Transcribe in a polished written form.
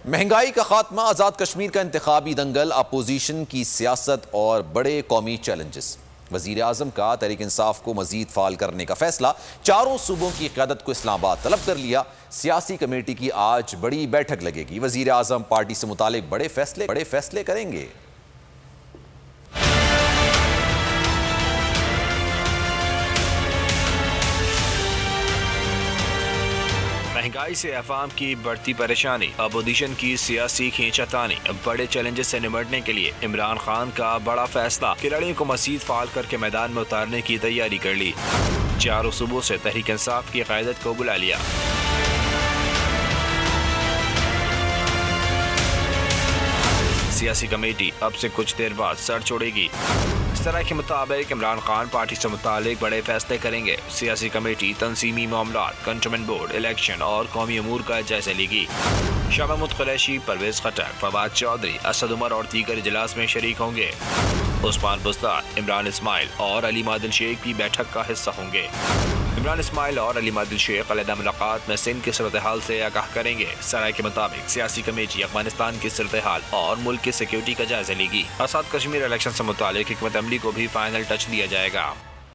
महंगाई का खात्मा, आज़ाद कश्मीर का इंतखाबी दंगल, अपोजिशन की सियासत और बड़े कौमी चैलेंजेस। वज़ीर आज़म का तहरीक इंसाफ को मजीद फाल करने का फैसला। चारों सूबों की क़यादत को इस्लामाबाद तलब कर लिया। सियासी कमेटी की आज बड़ी बैठक लगेगी। वज़ीर आज़म पार्टी से मुतालिक बड़े फैसले करेंगे। महंगाई से अवाम की बढ़ती परेशानी, अपोजिशन की सियासी खींचातानी, बड़े चैलेंजेस से निपटने के लिए इमरान खान का बड़ा फैसला। खिलाड़ियों को मजीद फाल करके मैदान में उतारने की तैयारी कर ली। चारों सूबों से तहरीक इंसाफ की क़यादत को बुला लिया। सियासी कमेटी अब से कुछ देर बाद सर छोड़ेगी। इस तरह के मुताबिक इमरान खान पार्टी से मुतालिक बड़े फैसले करेंगे। सियासी कमेटी तंजीमी मामलात, कंटोनमेंट बोर्ड, इलेक्शन और कौमी अमूर का जायजा लेगी। शाह महमूद कुरैशी, परवेज खट्टर, फवाद चौधरी, असद उमर और दीगर इजलास में शरीक होंगे। उस्मान बुज़दार, इमरान इस्माइल और अली मादिल शेख भी बैठक का हिस्सा होंगे। इमरान इस्माइल और अली मादिल शेख अलहदा मुलाकात में सिंध की सूरत हाल से आगाह करेंगे। सराय के मुताबिक सियासी कमेटी अफगानिस्तान की सूरत हाल और मुल्क की सिक्योरिटी का जायजा लेगी। आज़ाद कश्मीर इलेक्शन से मुतालिक हिकमत अमली को भी फाइनल टच दिया जाएगा।